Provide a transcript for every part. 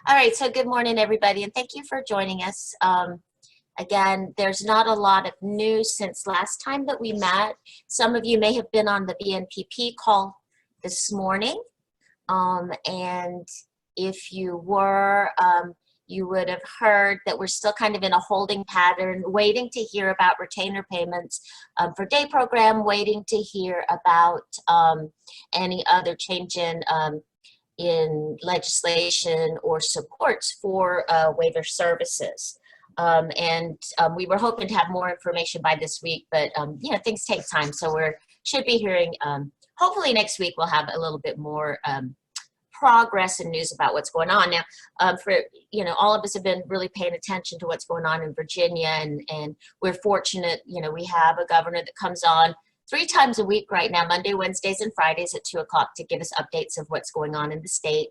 All right, so good morning, everybody, and thank you for joining us. Again, there's not a lot of news since last time that we met. Some of you may have been on the BNPP call this morning, and if you were, you would have heard that we're still kind of in a holding pattern, waiting to hear about retainer payments for day program, waiting to hear about any other change in legislation or supports for waiver services. We were hoping to have more information by this week, but things take time. So we should be hearing, hopefully next week we'll have a little bit more progress and news about what's going on. Now, all of us have been really paying attention to what's going on in Virginia, and we're fortunate, we have a governor that comes on 3 times a week right now, Monday, Wednesdays, and Fridays at 2 o'clock to give us updates of what's going on in the state.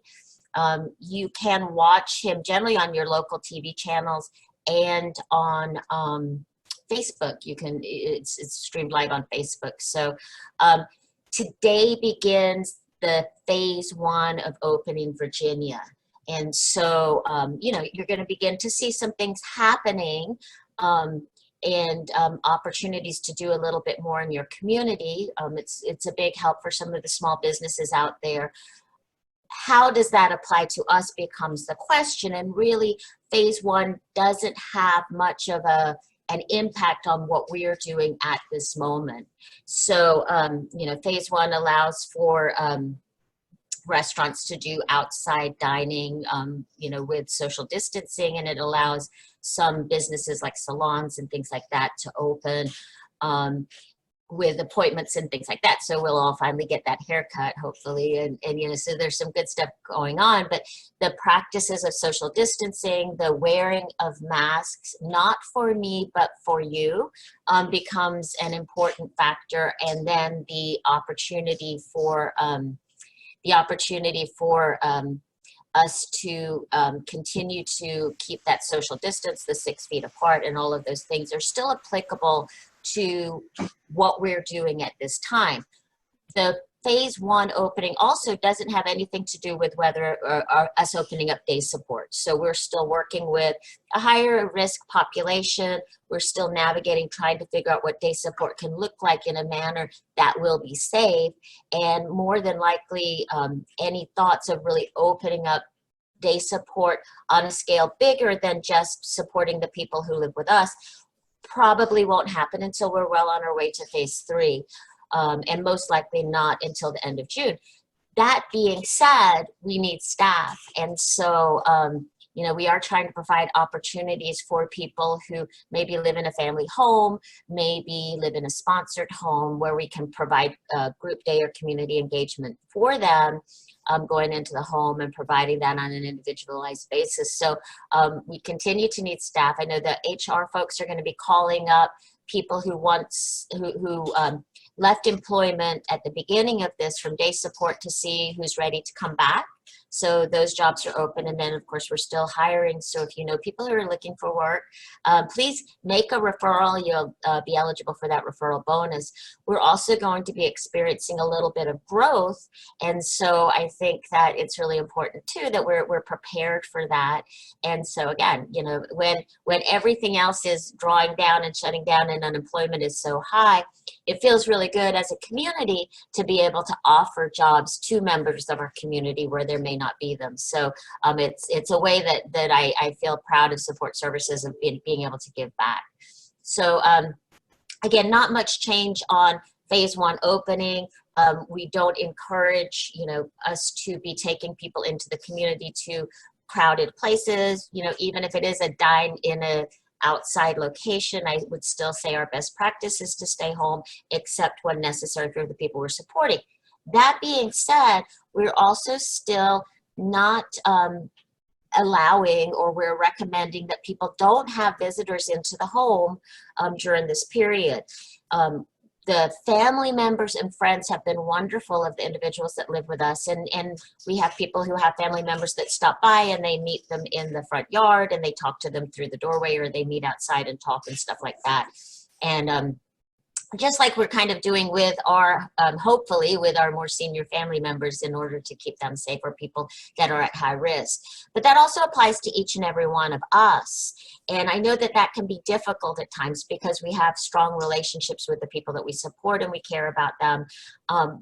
You can watch him generally on your local TV channels and on Facebook. It's streamed live on Facebook. So today begins the phase 1 of opening Virginia. And so, you're going to begin to see some things happening and opportunities to do a little bit more in your community. It's a big help for some of the small businesses out there. How does that apply to us becomes the question, and really phase 1 doesn't have much of an impact on what we're doing at this moment. So, phase 1 allows for restaurants to do outside dining, with social distancing, and it allows some businesses like salons and things like that to open with appointments and things like that. So we'll all finally get that haircut, hopefully, and so there's some good stuff going on. But the practices of social distancing, the wearing of masks, not for me but for you, becomes an important factor, and then the opportunity for us to continue to keep that social distance, the 6 feet apart, and all of those things are still applicable to what we're doing at this time. The phase 1 opening also doesn't have anything to do with whether or us opening up day support. So we're still working with a higher risk population. We're still navigating, trying to figure out what day support can look like in a manner that will be safe. And more than likely, any thoughts of really opening up day support on a scale bigger than just supporting the people who live with us probably won't happen until we're well on our way to phase 3. And most likely not until the end of June. That being said, we need staff. And so, we are trying to provide opportunities for people who maybe live in a family home, maybe live in a sponsored home, where we can provide group day or community engagement for them, going into the home and providing that on an individualized basis. So we continue to need staff. I know the HR folks are going to be calling up people who left employment at the beginning of this from day support to see who's ready to come back. So those jobs are open, and then of course we're still hiring. So if you know people who are looking for work, please make a referral. You'll be eligible for that referral bonus. We're also going to be experiencing a little bit of growth, and so I think that it's really important too that we're prepared for that. And so again, when everything else is drawing down and shutting down and unemployment is so high, it feels really good as a community to be able to offer jobs to members of our community where there may not be them. So it's a way that I feel proud of support services and being able to give back. So again, not much change on phase 1 opening. We don't encourage us to be taking people into the community to crowded places. Even if it is a dine in a outside location, I would still say our best practice is to stay home, except when necessary for the people we're supporting. That being said, we're also still not allowing, or we're recommending that people don't have visitors into the home during this period. The family members and friends have been wonderful of the individuals that live with us. And we have people who have family members that stop by and they meet them in the front yard and they talk to them through the doorway, or they meet outside and talk and stuff like that. And just like we're kind of doing with our, hopefully with our more senior family members in order to keep them safe, or people that are at high risk. But that also applies to each and every one of us. And I know that that can be difficult at times because we have strong relationships with the people that we support and we care about them.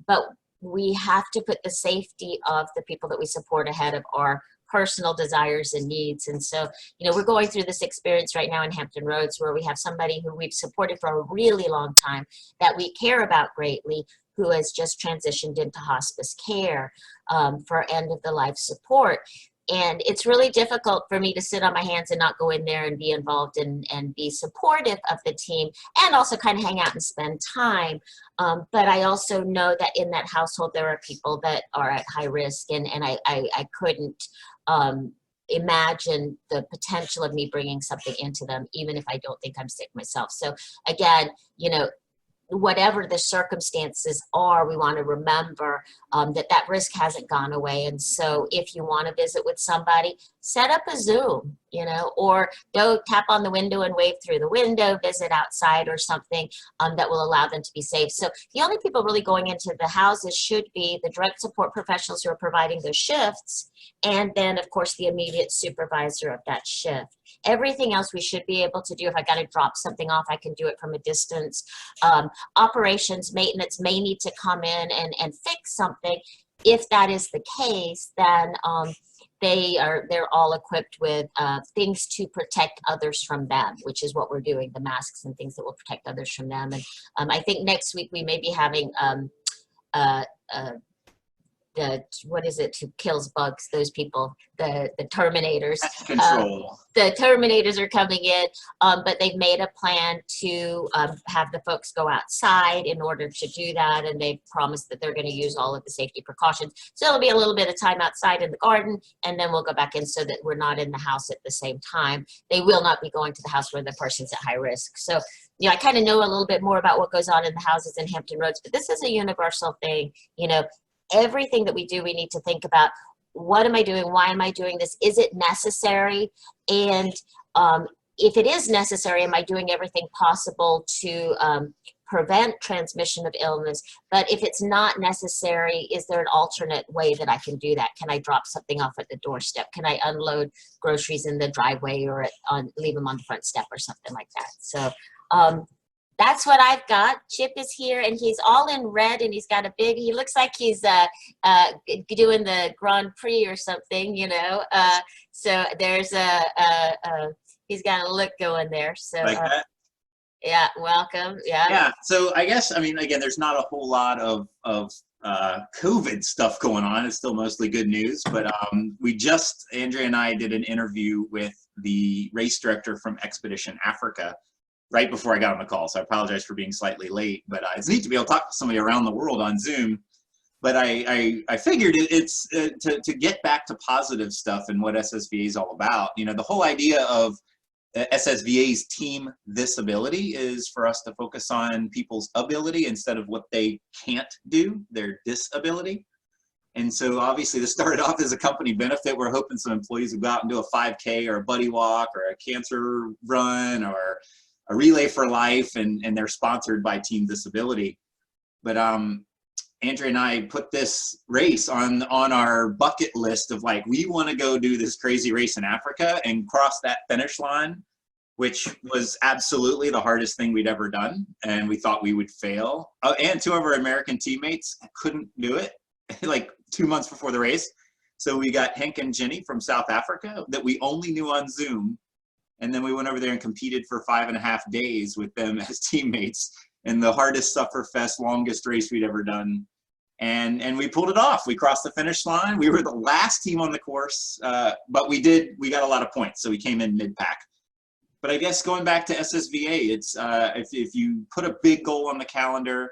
But we have to put the safety of the people that we support ahead of our personal desires and needs. And so, you know, we're going through this experience right now in Hampton Roads where we have somebody who we've supported for a really long time that we care about greatly, who has just transitioned into hospice care for end of the life support. And it's really difficult for me to sit on my hands and not go in there and be involved and be supportive of the team and also kind of hang out and spend time. But I also know that in that household, there are people that are at high risk, and I couldn't imagine the potential of me bringing something into them, even if I don't think I'm sick myself. So again, you know, whatever the circumstances are, we want to remember that that risk hasn't gone away. And so if you want to visit with somebody, set up a Zoom, you know, or go tap on the window and wave through the window, visit outside or something that will allow them to be safe. So the only people really going into the houses should be the direct support professionals who are providing those shifts, and then of course the immediate supervisor of that shift. Everything else we should be able to do. If I got to drop something off, I can do it from a distance. Operations, maintenance may need to come in and fix something. If that is the case, then they're all equipped with things to protect others from them, which is what we're doing, the masks and things that will protect others from them. And I think next week we may be having what is it who kills bugs, those people, the terminators. Control. The terminators are coming in, but they've made a plan to have the folks go outside in order to do that, and they've promised that they're going to use all of the safety precautions. So there'll be a little bit of time outside in the garden, and then we'll go back in so that we're not in the house at the same time. They will not be going to the house where the person's at high risk. So, you know, I kind of know a little bit more about what goes on in the houses in Hampton Roads, but this is a universal thing. You know, everything that we do, we need to think about, what am I doing? Why am I doing this? Is it necessary? And if it is necessary, am I doing everything possible to prevent transmission of illness? But if it's not necessary, is there an alternate way that I can do that? Can I drop something off at the doorstep? Can I unload groceries in the driveway, or leave them on the front step or something like that? So that's what I've got. Chip is here, and he's all in red, and he's got a big, he looks like he's doing the Grand Prix or something, you know. So there's he's got a look going there. So like that? Yeah, welcome. Yeah. Yeah, so I guess, I mean, again, there's not a whole lot of COVID stuff going on. It's still mostly good news, but Andrea and I did an interview with the race director from Expedition Africa right before I got on the call, so I apologize for being slightly late, but it's neat to be able to talk to somebody around the world on Zoom. But I figured it's to get back to positive stuff and what SSVA is all about. You know, the whole idea of SSVA's team this ability is for us to focus on people's ability instead of what they can't do, their disability. And so obviously this started off as a company benefit. We're hoping some employees will go out and do a 5K or a buddy walk or a cancer run or a relay for life, and they're sponsored by Team Disability. But Andrea and I put this race on our bucket list of like, we want to go do this crazy race in Africa and cross that finish line, which was absolutely the hardest thing we'd ever done. And we thought we would fail. And two of our American teammates couldn't do it like 2 months before the race. So we got Henk and Jenny from South Africa that we only knew on Zoom. And then we went over there and competed for 5.5 days with them as teammates in the hardest Sufferfest, longest race we'd ever done. And we pulled it off. We crossed the finish line. We were the last team on the course, but we got a lot of points, so we came in mid-pack. But I guess going back to SSVA, it's if you put a big goal on the calendar,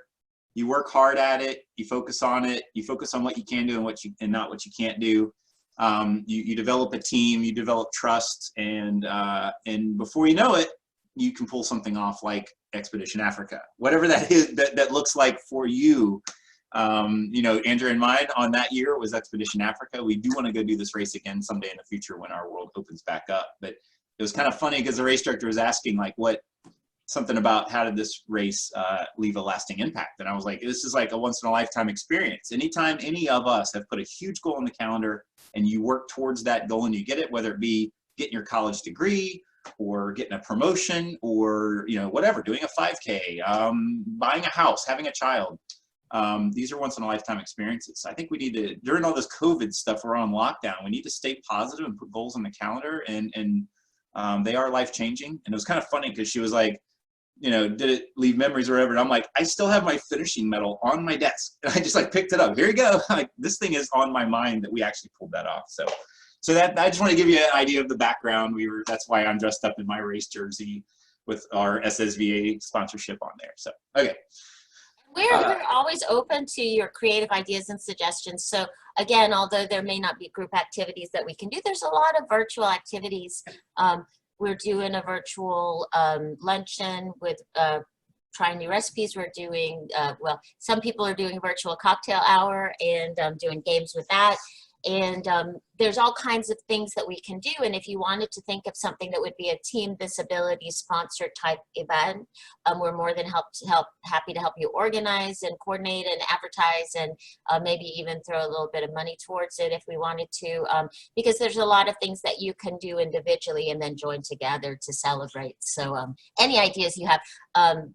you work hard at it, you focus on it, you focus on what you can do and not what you can't do. You develop a team, you develop trust, and before you know it, you can pull something off like Expedition Africa, whatever that is that looks like for you. You know, Andrea and mine on that year was Expedition Africa. We do want to go do this race again someday in the future when our world opens back up. But it was kind of funny because the race director was asking like, what something about how did this race leave a lasting impact. And I was like, this is like a once in a lifetime experience. Anytime any of us have put a huge goal on the calendar and you work towards that goal and you get it, whether it be getting your college degree or getting a promotion or, you know, whatever, doing a 5K, buying a house, having a child. These are once in a lifetime experiences. I think we need to, during all this COVID stuff, we're on lockdown. We need to stay positive and put goals on the calendar, and they are life changing. And it was kind of funny because she was like, you know, did it leave memories or whatever? And I'm like, I still have my finishing medal on my desk. And I just like picked it up. Here you go. Like, this thing is on my mind that we actually pulled that off. So that, I just want to give you an idea of the background. That's why I'm dressed up in my race jersey with our SSVA sponsorship on there. So, okay. We're always open to your creative ideas and suggestions. So again, although there may not be group activities that we can do, there's a lot of virtual activities. We're doing a virtual luncheon with trying new recipes. We're doing, well, some people are doing virtual cocktail hour and doing games with that. And there's all kinds of things that we can do. And if you wanted to think of something that would be a team disability sponsored type event, we're more than happy to help you organize and coordinate and advertise, and maybe even throw a little bit of money towards it if we wanted to, because there's a lot of things that you can do individually and then join together to celebrate. So any ideas you have,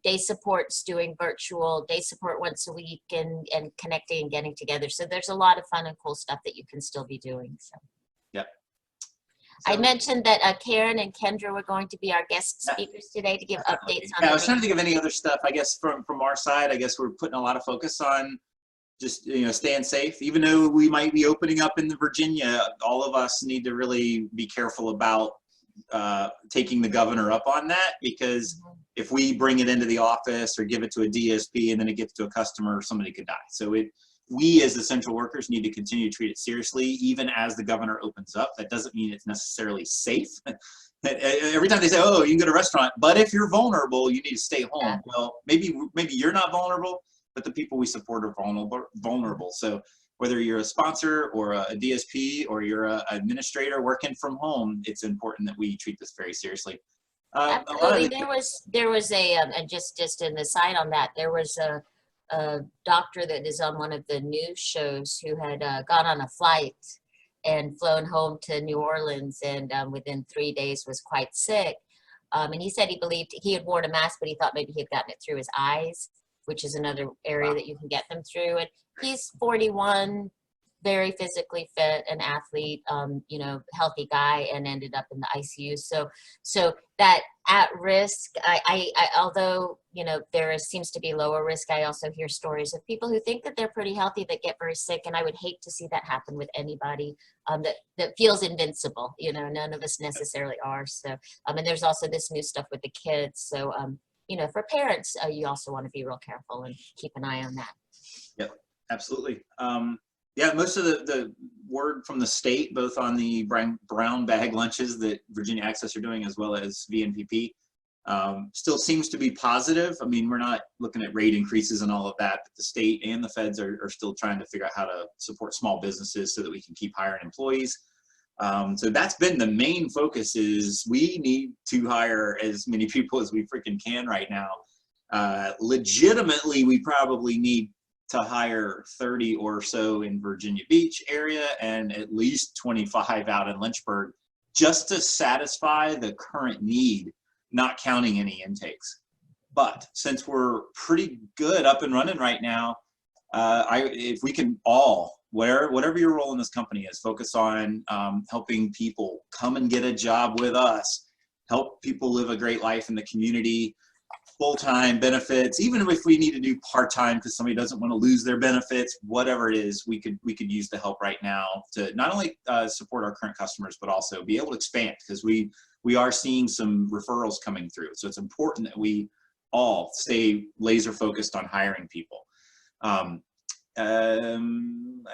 day support's doing virtual day support once a week and connecting and getting together. So there's a lot of fun and cool stuff that you can still be doing. So. Yep. I mentioned that Karen and Kendra were going to be our guest speakers today to give updates on. Yeah, I was trying to think of any other stuff. I guess from our side, I guess we're putting a lot of focus on just, you know, staying safe. Even though we might be opening up in Virginia, all of us need to really be careful about taking the governor up on that, because if we bring it into the office or give it to a DSP and then it gets to a customer, somebody could die. So we as essential workers need to continue to treat it seriously, even as the governor opens up. That doesn't mean it's necessarily safe. Every time they say, oh, you can go to a restaurant, but if you're vulnerable, you need to stay home. Yeah. Well, maybe you're not vulnerable, but the people we support are vulnerable. So whether you're a sponsor or a DSP or you're an administrator working from home, it's important that we treat this very seriously. Absolutely. There was a, and just an aside on that, there was a doctor that is on one of the news shows who had gone on a flight and flown home to New Orleans, and within 3 days was quite sick. And he said he believed he had worn a mask, but he thought maybe he had gotten it through his eyes, which is another area that you can get them through. And he's 41, very physically fit, an athlete, you know, healthy guy, and ended up in the ICU. So that at risk, I although, you know, seems to be lower risk, I also hear stories of people who think that they're pretty healthy that get very sick. And I would hate to see that happen with anybody that feels invincible. You know, none of us necessarily are. So, and there's also this new stuff with the kids. So, you know, for parents, you also want to be real careful and keep an eye on that. Yep, absolutely. Yeah, most of the word from the state, both on the brown bag lunches that Virginia Access are doing, as well as VNPP, still seems to be positive. I mean, we're not looking at rate increases and all of that, but the state and the feds are still trying to figure out how to support small businesses so that we can keep hiring employees. So that's been the main focus, is we need to hire as many people as we freaking can right now. Legitimately, we probably need to hire 30 or so in Virginia Beach area and at least 25 out in Lynchburg, just to satisfy the current need, not counting any intakes. But since we're pretty good up and running right now, if we can all, whatever your role in this company is, focus on helping people come and get a job with us, help people live a great life in the community, full-time benefits, even if we need to do part-time because somebody doesn't want to lose their benefits, whatever it is, we could use the help right now to not only support our current customers, but also be able to expand, because we are seeing some referrals coming through. So it's important that we all stay laser focused on hiring people. I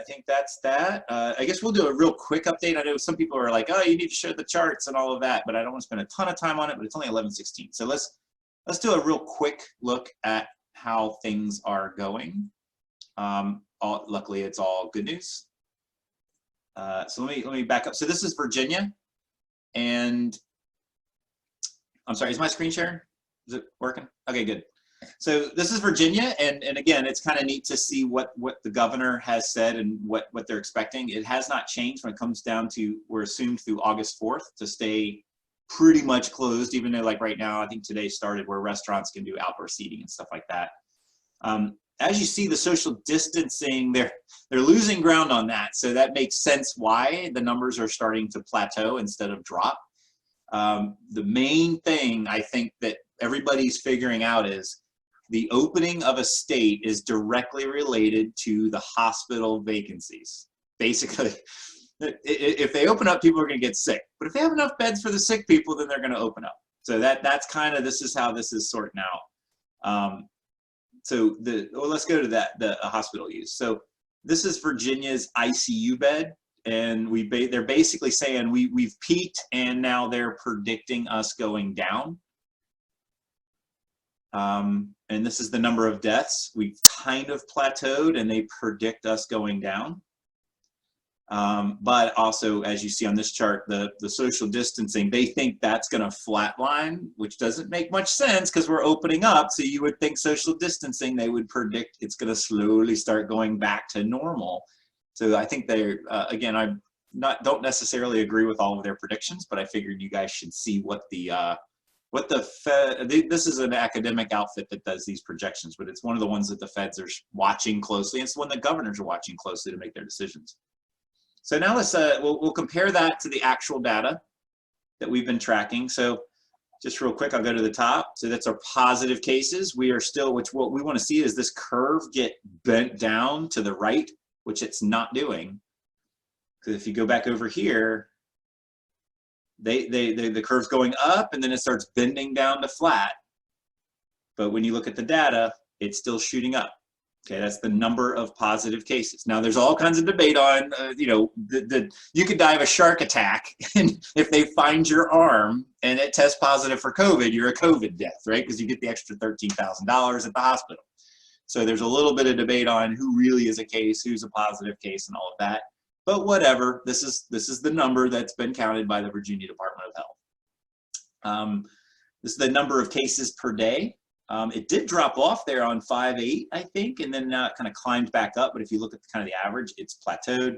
think that's that. I guess we'll do a real quick update. I know some people are like, oh, you need to share the charts and all of that, but I don't want to spend a ton of time on it, but it's only 11:16. So let's do a real quick look at how things are going. Luckily, it's all good news. So let me back up. So this is Virginia, and I'm sorry, is my screen sharing? Is it working? Okay, good. So this is Virginia, and again, it's kind of neat to see what the governor has said and what they're expecting. It has not changed when it comes down to, we're assumed through August 4th to stay pretty much closed, even though like right now, I think today started where restaurants can do outdoor seating and stuff like that. As you see, the social distancing, they're losing ground on that. So that makes sense why the numbers are starting to plateau instead of drop. The main thing I think that everybody's figuring out is the opening of a state is directly related to the hospital vacancies. Basically, if they open up, people are going to get sick. But if they have enough beds for the sick people, then they're going to open up. So that's kind of, this is how this is sorting out. So let's go to the hospital use. So this is Virginia's ICU bed. And they're basically saying we've peaked and now they're predicting us going down. And this is the number of deaths. We've kind of plateaued and they predict us going down. But also, as you see on this chart, the social distancing, they think that's going to flatline, which doesn't make much sense because we're opening up. So you would think social distancing, they would predict it's going to slowly start going back to normal. So I think they're, again, I don't necessarily agree with all of their predictions, but I figured you guys should see what the Fed, this is an academic outfit that does these projections, but it's one of the ones that the Feds are watching closely. And it's the one that governors are watching closely to make their decisions. So now let's, we'll compare that to the actual data that we've been tracking. So just real quick, I'll go to the top. So that's our positive cases. We are still, what we want to see is this curve get bent down to the right, which it's not doing. Because if you go back over here, the curve's going up and then it starts bending down to flat. But when you look at the data, it's still shooting up. Okay, that's the number of positive cases. Now there's all kinds of debate on, you know, you could die of a shark attack and if they find your arm and it tests positive for COVID, you're a COVID death, right? Because you get the extra $13,000 at the hospital. So there's a little bit of debate on who really is a case, who's a positive case and all of that. But whatever, this is the number that's been counted by the Virginia Department of Health. This is the number of cases per day. It did drop off there on 5/8, I think, and then now it kind of climbed back up. But if you look at kind of the average, it's plateaued.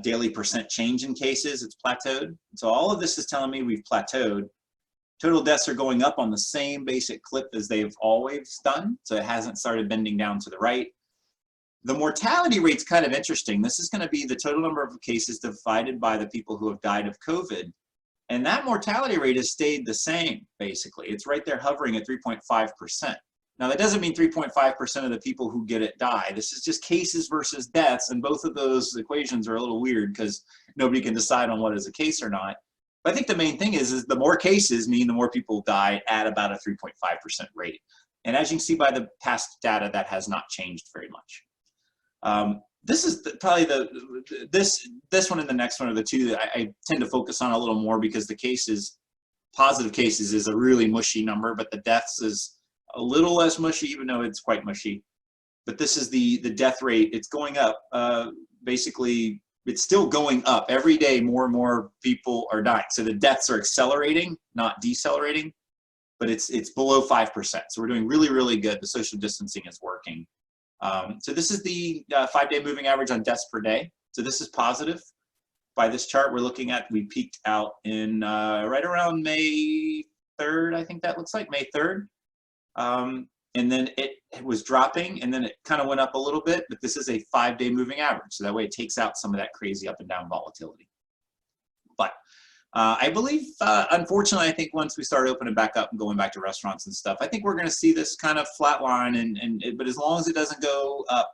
Daily percent change in cases, it's plateaued. So all of this is telling me we've plateaued. Total deaths are going up on the same basic clip as they've always done. So it hasn't started bending down to the right. The mortality rate's kind of interesting. This is going to be the total number of cases divided by the people who have died of COVID. And that mortality rate has stayed the same, basically. It's right there hovering at 3.5%. Now, that doesn't mean 3.5% of the people who get it die. This is just cases versus deaths, and both of those equations are a little weird because nobody can decide on what is a case or not. But I think the main thing is the more cases mean the more people die at about a 3.5% rate. And as you can see by the past data, that has not changed very much. This is probably this one and the next one are the two that I tend to focus on a little more because the cases, positive cases is a really mushy number, but the deaths is a little less mushy, even though it's quite mushy. But this is the death rate. It's going up. Basically, it's still going up. Every day, more and more people are dying. So the deaths are accelerating, not decelerating, but it's below 5%. So we're doing really, really good. The social distancing is working. So this is the 5-day moving average on deaths per day. So this is positive. By this chart, we're looking at, we peaked out in right around May 3rd, I think that looks like, May 3rd. And then it was dropping and then it kind of went up a little bit, but this is a 5-day moving average. So that way it takes out some of that crazy up and down volatility. But I believe, unfortunately, I think once we start opening back up and going back to restaurants and stuff, I think we're going to see this kind of flat line. But as long as it doesn't go up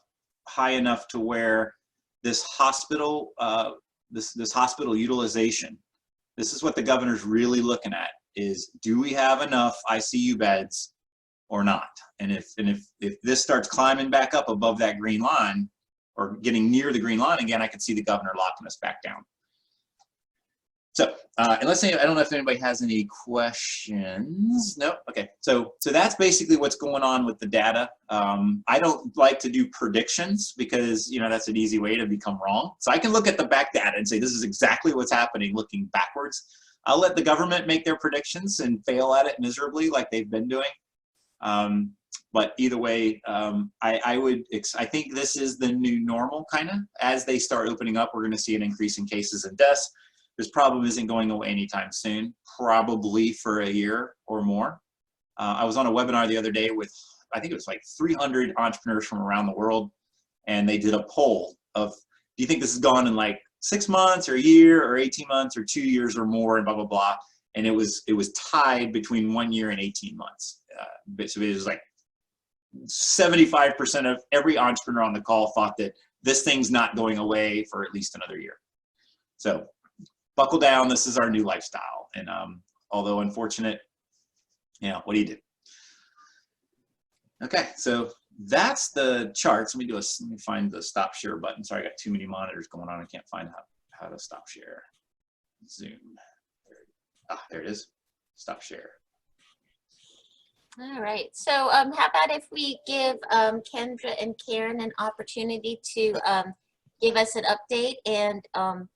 high enough to where this hospital, this hospital utilization, this is what the governor's really looking at is, do we have enough ICU beds or not? And if this starts climbing back up above that green line or getting near the green line again, I could see the governor locking us back down. So, and let's say, I don't know if anybody has any questions. No? Okay. So that's basically what's going on with the data. I don't like to do predictions because, you know, that's an easy way to become wrong. So I can look at the back data and say, this is exactly what's happening looking backwards. I'll let the government make their predictions and fail at it miserably like they've been doing. But either way, I think this is the new normal, kind of. As they start opening up, we're going to see an increase in cases and deaths. This problem isn't going away anytime soon, probably for a year or more. I was on a webinar the other day with, I think it was like 300 entrepreneurs from around the world, and they did a poll of, do you think this is gone in like 6 months or a year or 18 months or 2 years or more, and blah, blah, blah. And it was tied between 1 year and 18 months. So it was like 75% of every entrepreneur on the call thought that this thing's not going away for at least another year. So buckle down. This is our new lifestyle. And although unfortunate, what do you do? Okay, so that's the charts. Let me find the stop share button. Sorry, I got too many monitors going on. I can't find how to stop share. Zoom. There it is. Stop share. All right. So how about if we give Kendra and Karen an opportunity to give us an update and on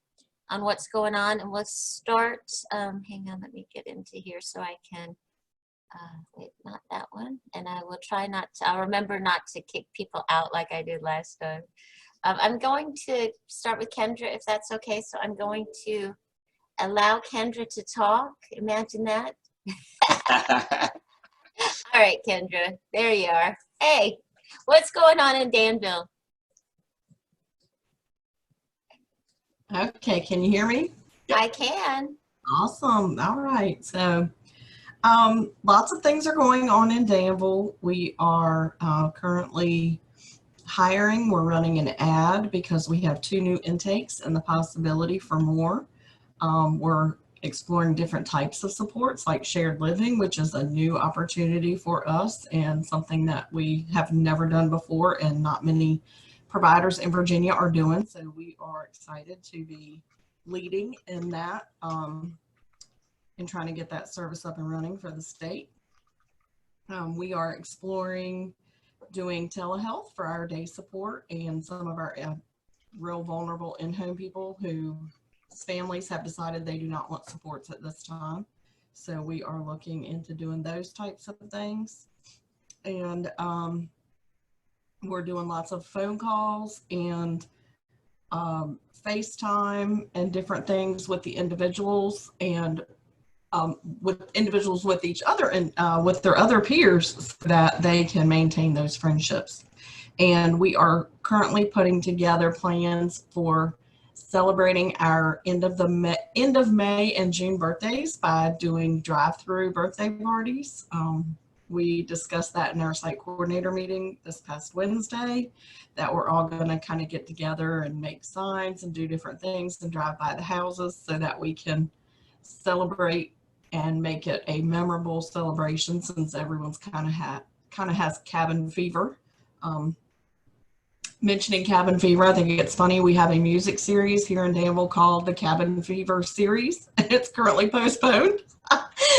what's going on, and we'll start. Hang on, let me get into here so I can. Wait, not that one. And I will try not to. I'll remember not to kick people out like I did last time. I'm going to start with Kendra, if that's okay. So I'm going to allow Kendra to talk. Imagine that. All right, Kendra, there you are. Hey, what's going on in Danville? Okay, can you hear me? I can. Awesome. All right. So lots of things are going on in Danville. We are currently hiring. We're running an ad because we have 2 new intakes and the possibility for more. We're exploring different types of supports like shared living, which is a new opportunity for us and something that we have never done before and not many providers in Virginia are doing. So we are excited to be leading in that and trying to get that service up and running for the state. We are exploring doing telehealth for our day support and some of our real vulnerable in-home people whose families have decided they do not want supports at this time. So we are looking into doing those types of things. And we're doing lots of phone calls and FaceTime and different things with the individuals and with individuals with each other and with their other peers so that they can maintain those friendships. And we are currently putting together plans for celebrating our end of May and June birthdays by doing drive-through birthday parties. We discussed that in our site coordinator meeting this past Wednesday, that we're all going to kind of get together and make signs and do different things and drive by the houses so that we can celebrate and make it a memorable celebration, since everyone's kind of has cabin fever. Mentioning cabin fever, I think it's funny, we have a music series here in Danville called the Cabin Fever Series, and it's currently postponed.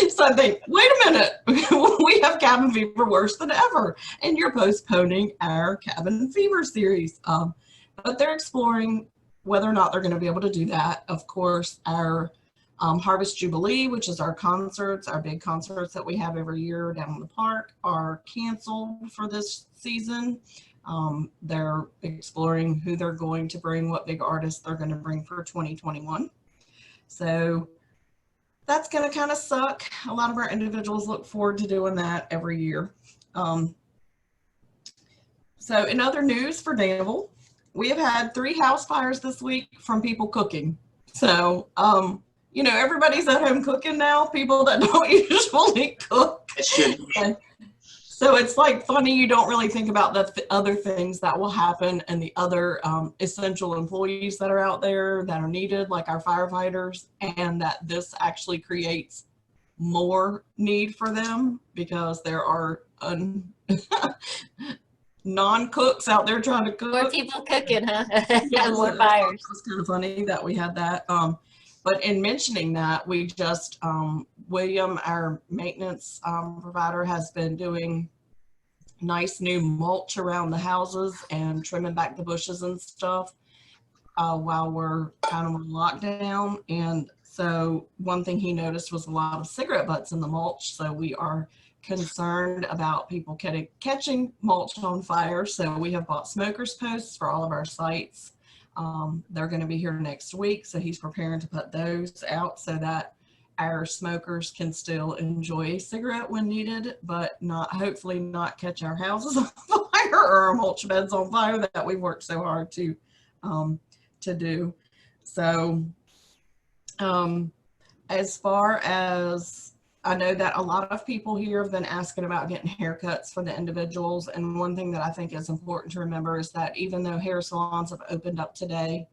So I think, wait a minute, we have cabin fever worse than ever, and you're postponing our cabin fever series. But they're exploring whether or not they're going to be able to do that. Of course, our Harvest Jubilee, which is our concerts, our big concerts that we have every year down in the park, are canceled for this season. They're exploring who they're going to bring, what big artists they're going to bring for 2021. So that's going to kind of suck. A lot of our individuals look forward to doing that every year. So in other news for Danville, we have had 3 house fires this week from people cooking. So, everybody's at home cooking now, people that don't usually cook. So it's like funny, you don't really think about the other things that will happen and the other essential employees that are out there that are needed, like our firefighters, and that this actually creates more need for them because there are non-cooks out there trying to cook. More people cooking, huh? Yeah, more fires. It's kind of funny that we had that. But in mentioning that, we just, William, our maintenance provider, has been doing nice new mulch around the houses and trimming back the bushes and stuff while we're kind of on lockdown. And So one thing he noticed was a lot of cigarette butts in the mulch. So we are concerned about people catching mulch on fire. So we have bought smokers posts for all of our sites. They're going to be here next week. So he's preparing to put those out so that our smokers can still enjoy a cigarette when needed, but hopefully not catch our houses on fire or our mulch beds on fire that we worked so hard to do. So as far as I know that a lot of people here have been asking about getting haircuts for the individuals. And one thing that I think is important to remember is that even though hair salons have opened up today,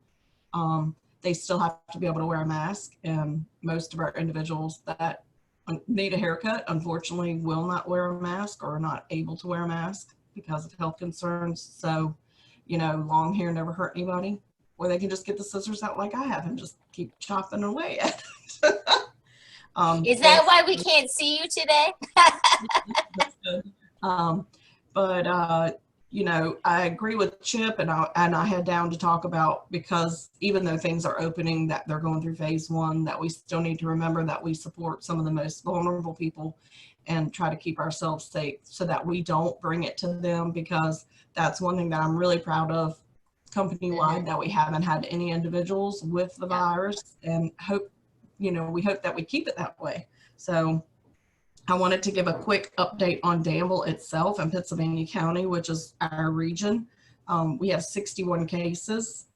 they still have to be able to wear a mask. And most of our individuals that need a haircut, unfortunately, will not wear a mask or are not able to wear a mask because of health concerns. So, long hair never hurt anybody. Or they can just get the scissors out like I have and just keep chopping away at it. Is that why we can't see you today? I agree with Chip, and I head down to talk about, because even though things are opening, that they're going through phase one, that we still need to remember that we support some of the most vulnerable people and try to keep ourselves safe so that we don't bring it to them, because that's one thing that I'm really proud of company-wide, that we haven't had any individuals with the virus, and we hope that we keep it that way. So I wanted to give a quick update on Danville itself and Pittsylvania County, which is our region. We have 61 cases.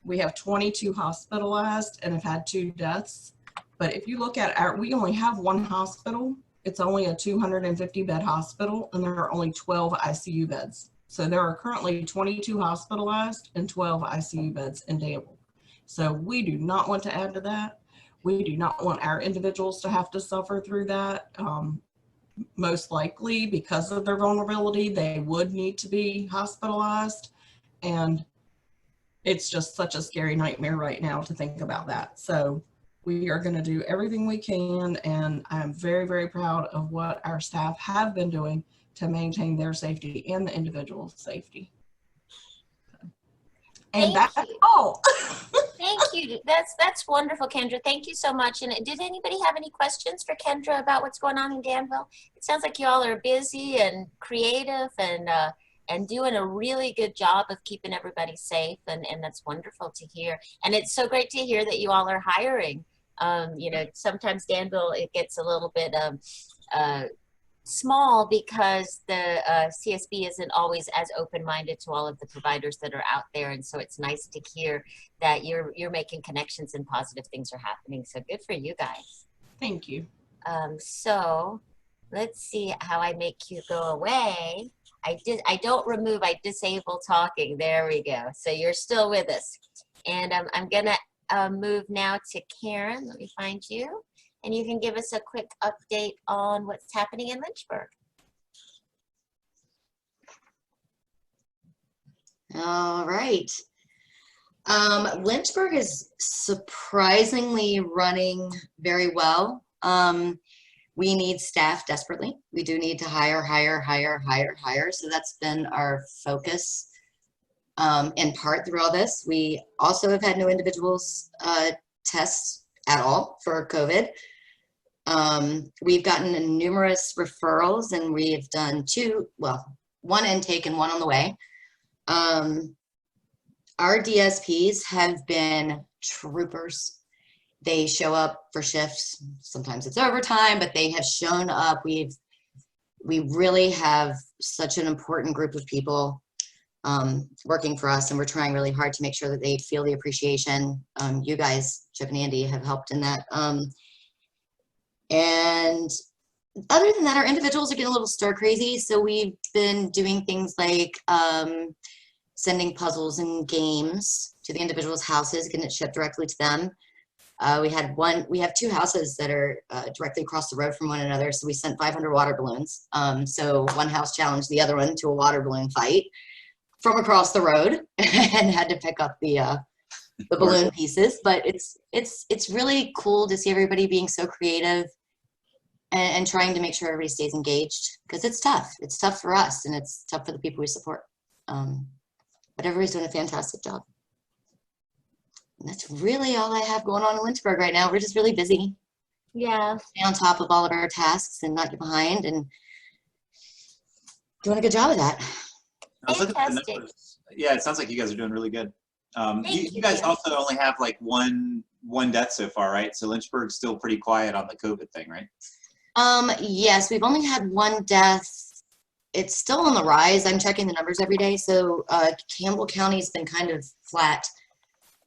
We have 22 hospitalized and have had 2 deaths. But if you look at we only have 1 hospital. It's only a 250 bed hospital, and there are only 12 ICU beds. So there are currently 22 hospitalized and 12 ICU beds in Danville. So we do not want to add to that. We do not want our individuals to have to suffer through that. Most likely, because of their vulnerability, they would need to be hospitalized. And it's just such a scary nightmare right now to think about that. So we are going to do everything we can. And I'm very, very proud of what our staff have been doing to maintain their safety and the individual's safety. And that's all. Thank you. That's wonderful, Kendra. Thank you so much. And did anybody have any questions for Kendra about what's going on in Danville? It sounds like you all are busy and creative and doing a really good job of keeping everybody safe, and that's wonderful to hear. And it's so great to hear that you all are hiring. Sometimes Danville, it gets a little bit small because the CSB isn't always as open-minded to all of the providers that are out there, and so it's nice to hear that you're making connections and positive things are happening. So good for you guys. Thank you. So let's see how I make you go away. I don't remove, I disable talking. There we go. So you're still with us, and I'm gonna move now to Karen. Let me find you. And you can give us a quick update on what's happening in Lynchburg. All right. Lynchburg is surprisingly running very well. We need staff desperately. We do need to hire. So that's been our focus in part through all this. We also have had no individuals test at all for COVID. We've gotten numerous referrals, and we've done 1 intake and 1 on the way. Our DSPs have been troopers. They show up for shifts. Sometimes it's overtime, but they have shown up. We really have such an important group of people working for us, and we're trying really hard to make sure that they feel the appreciation. You guys, Chip and Andy, have helped in that. And other than that, our individuals are getting a little stir crazy. So we've been doing things like sending puzzles and games to the individuals' houses, getting it shipped directly to them. We have 2 houses that are directly across the road from one another. So we sent 500 water balloons. So one house challenged the other one to a water balloon fight from across the road and had to pick up the balloon pieces. But it's really cool to see everybody being so creative and trying to make sure everybody stays engaged, because it's tough. It's tough for us, and it's tough for the people we support. But everybody's doing a fantastic job. That's really all I have going on in Lynchburg right now. We're just really busy, Yeah. stay on top of all of our tasks and not get behind, and doing a good job of that. I was looking at the Fantastic. numbers. Yeah, it sounds like you guys are doing really good. Thank You guys you. also only have like one death so far, right? So Lynchburg's still pretty quiet on the COVID thing, right? Yes, we've only had one death. It's still on the rise. I'm checking the numbers every day. So Campbell County's been kind of flat.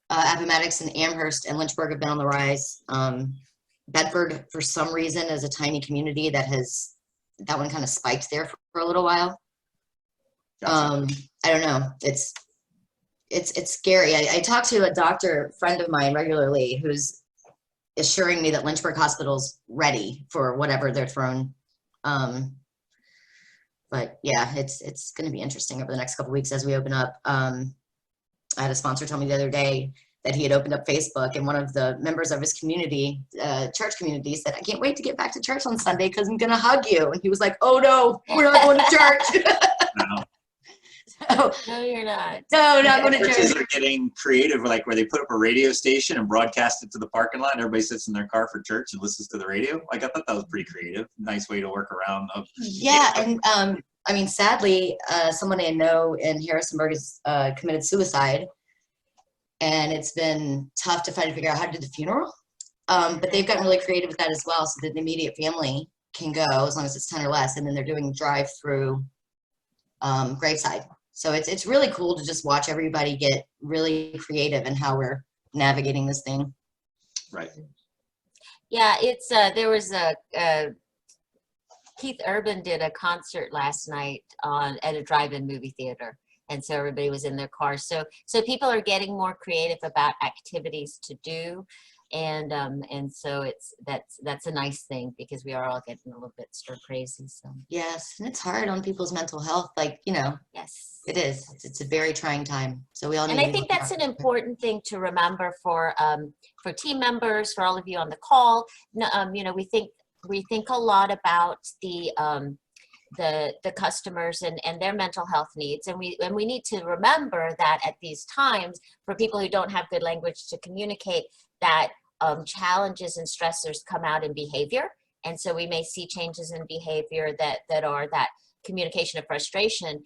Appomattox and Amherst and Lynchburg have been on the rise. Bedford, for some reason, is a tiny community that one kind of spiked there for a little while. Gotcha. I don't know. It's scary. I talk to a doctor friend of mine regularly who's assuring me that Lynchburg Hospital's ready for whatever they're thrown. But yeah, it's going to be interesting over the next couple weeks as we open up. I had a sponsor tell me the other day that he had opened up Facebook, and one of the members of his community, church community, said, "I can't wait to get back to church on Sunday because I'm going to hug you." And he was like, "Oh no, we're not going to church." No. So, No, you're not. no, not going to Churches church. are getting creative, like where they put up a radio station and broadcast it to the parking lot. And everybody sits in their car for church and listens to the radio. Like I thought that was pretty creative. Nice way to work around. Yeah, and I mean, sadly, someone I know in Harrisonburg has committed suicide, and it's been tough to try to figure out how to do the funeral. But they've gotten really creative with that as well, so that the immediate family can go as long as it's 10 or less, and then they're doing drive-through graveside. So it's really cool to just watch everybody get really creative in how we're navigating this thing. Right. Yeah, it's there was Keith Urban did a concert last night at a drive-in movie theater, and so everybody was in their cars. So people are getting more creative about activities to do, and so that's a nice thing because we are all getting a little bit stir crazy. So Yes, and it's hard on people's mental health. Like, yes. it is. It's a very trying time. So we all need And to I be think looking that's out. an important thing to remember for team members, for all of you on the call. We think a lot about the customers and their mental health needs, and we need to remember that at these times, for people who don't have good language to communicate, that challenges and stressors come out in behavior, and so we may see changes in behavior that are that communication of frustration.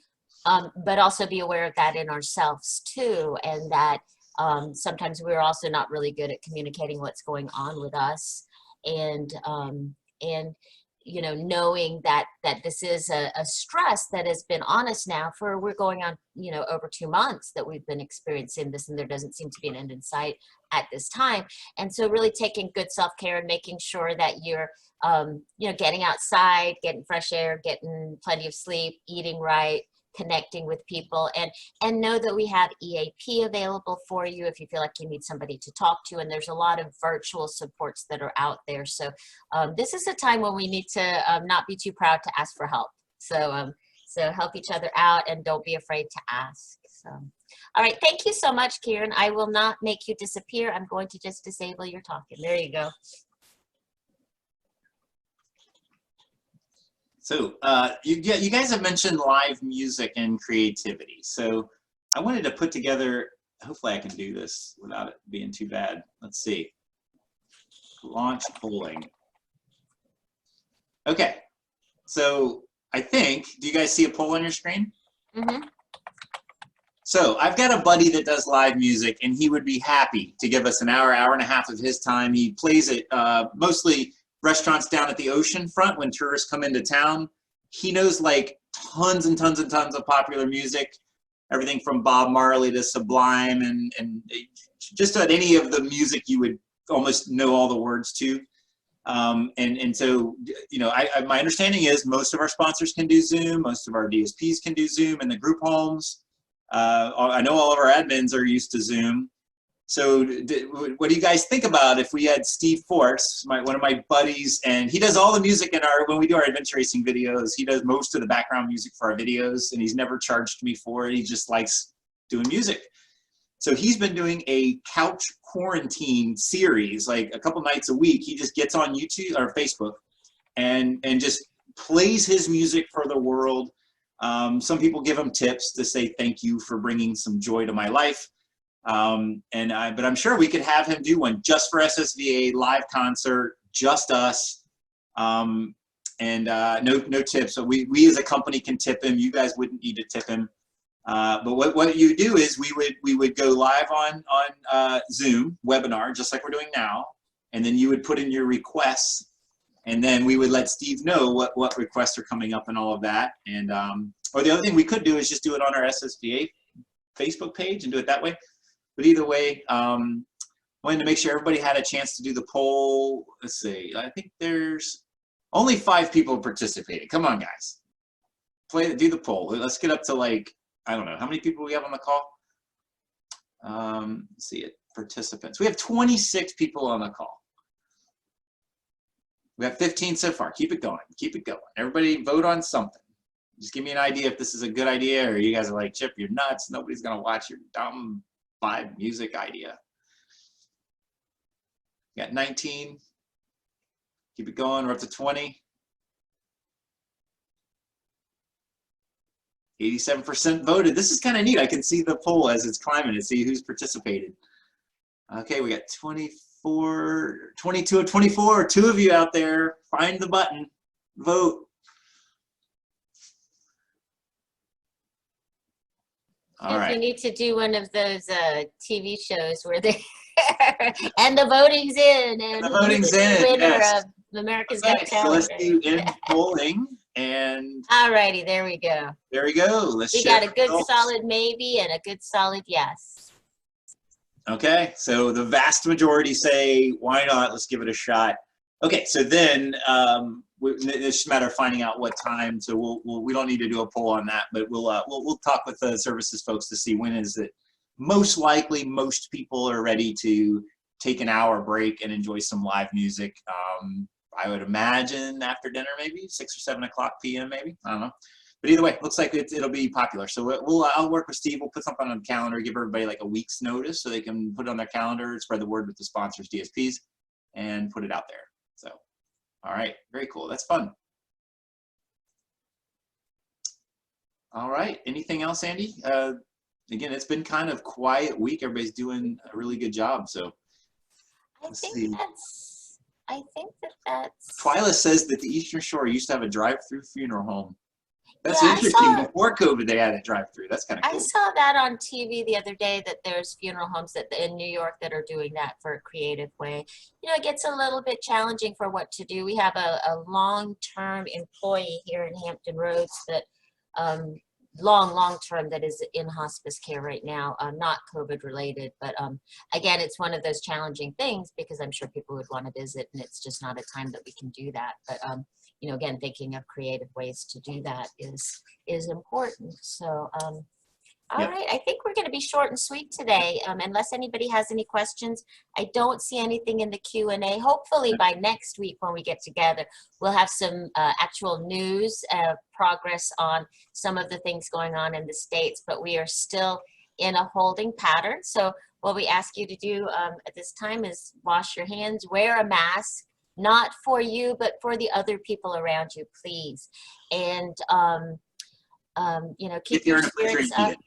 But also be aware of that in ourselves too, and that sometimes we're also not really good at communicating what's going on with us, and knowing that this is a stress that has been on us now for, we're going on over 2 months that we've been experiencing this, and there doesn't seem to be an end in sight at this time. And so really taking good self-care and making sure that you're getting outside, getting fresh air, getting plenty of sleep, eating right, connecting with people, and know that we have EAP available for you if you feel like you need somebody to talk to, and there's a lot of virtual supports that are out there. So this is a time when we need to not be too proud to ask for help. So help each other out and don't be afraid to ask. So all right, thank you so much, Kieran. I will not make you disappear. I'm going to just disable your talking. There you go. So you guys have mentioned live music and creativity. So I wanted to put together, hopefully I can do this without it being too bad. Let's see. Launch polling. Okay. So I think, do you guys see a poll on your screen? Mm-hmm. So I've got a buddy that does live music, and he would be happy to give us an hour and a half of his time. He plays it mostly restaurants down at the ocean front when tourists come into town. He knows like tons and tons and tons of popular music, everything from Bob Marley to Sublime, and just about any of the music you would almost know all the words to. And so, my understanding is most of our sponsors can do Zoom, most of our DSPs can do Zoom, and the group homes. I know all of our admins are used to Zoom. So what do you guys think about if we had Steve Force, one of my buddies, and he does all the music when we do our adventure racing videos, he does most of the background music for our videos, and he's never charged me for it. He just likes doing music. So he's been doing a couch quarantine series, like a couple nights a week. He just gets on YouTube or Facebook and just plays his music for the world. Some people give him tips to say thank you for bringing some joy to my life. But I'm sure we could have him do one just for SSVA, live concert, just us. No tips. So we as a company can tip him. You guys wouldn't need to tip him. But what you do is we would go live on Zoom webinar, just like we're doing now, and then you would put in your requests, and then we would let Steve know what requests are coming up and all of that. And or the other thing we could do is just do it on our SSVA Facebook page and do it that way. But either way, wanted to make sure everybody had a chance to do the poll. Let's see, I think there's only 5 people participating. Come on, guys, do the poll. Let's get up to, like, I don't know how many people we have on the call. Let's see it, participants. We have 26 people on the call. We have 15 so far. Keep it going. Keep it going. Everybody vote on something. Just give me an idea if this is a good idea, or you guys are like, Chip, you're nuts. Nobody's gonna watch your dumb vibe music idea. We got 19. Keep it going. We're up to 20. 87% voted. This is kind of neat. I can see the poll as it's climbing to see who's participated. Okay, we got 24, 22 of 24. 2 of you out there. Find the button. Vote. All right. You need to do one of those TV shows where they and the voting's in, and the voting's the in. winner Yes. of America's Okay, Got so Talent. let's do in polling, and All righty, there we go. there we go. Let's We share got a good results. solid maybe and a good solid yes. Okay, so the vast majority say, why not? Let's give it a shot. Okay, so then it's just a matter of finding out what time. So we don't need to do a poll on that, but we'll talk with the services folks to see when is it most likely most people are ready to take an hour break and enjoy some live music. I would imagine after dinner, maybe 6 or 7 o'clock p.m. maybe. I don't know. But either way, looks like it'll be popular. So I'll work with Steve. We'll put something on the calendar, give everybody like a week's notice so they can put it on their calendar, spread the word with the sponsors, DSPs, and put it out there. So, all right, very cool. That's fun. All right, anything else, Andy? Again, it's been kind of quiet week. Everybody's doing a really good job. So let's see. I think that's. Twyla says that the Eastern Shore used to have a drive-through funeral home. That's Yeah, I interesting. saw it. Before COVID, they had a drive-through. That's kind of I cool. saw that on TV the other day, that there's funeral homes in New York that are doing that for a creative way. You know, it gets a little bit challenging for what to do. We have a long-term employee here in Hampton Roads that long-term that is in hospice care right now, not COVID related, but again, it's one of those challenging things because I'm sure people would want to visit and it's just not a time that we can do that. But you know, again, thinking of creative ways to do that is important. So, all Yep. right, I think we're going to be short and sweet today. Unless anybody has any questions, I don't see anything in the Q&A. Hopefully by next week when we get together, we'll have some actual news, progress on some of the things going on in the States, but we are still in a holding pattern. So what we ask you to do at this time is wash your hands, wear a mask, not for you, but for the other people around you, please. And, you know, keep If you're your in a country, spirits up.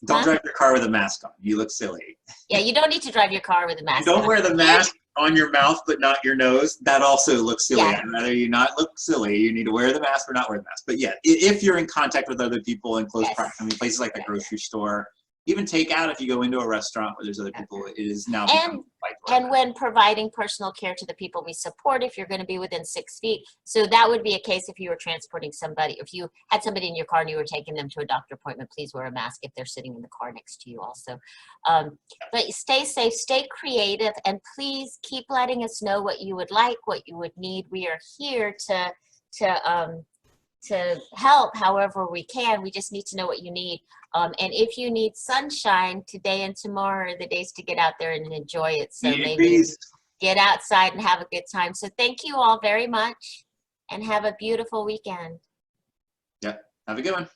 don't drive your car with a mask on. You look silly. Yeah, you don't need to drive your car with a mask Don't on. wear the mask on your mouth, but not your nose. That also looks silly. Yeah. I'd rather you not look silly. You need to wear the mask or not wear the mask. But yeah, if you're in contact with other people in close Yes. proximity, places like the grocery store, even takeout, if you go into a restaurant where there's other people, it is now becoming like And when providing personal care to the people we support, if you're going to be within 6 feet. So that would be a case if you were transporting somebody, if you had somebody in your car and you were taking them to a doctor appointment, please wear a mask if they're sitting in the car next to you also. But stay safe, stay creative, and please keep letting us know what you would like, what you would need. We are here to help however we can. We just need to know what you need. And if you need sunshine, today and tomorrow are the days to get out there and enjoy it. So maybe get outside and have a good time. So thank you all very much and have a beautiful weekend. Yep. Have a good one.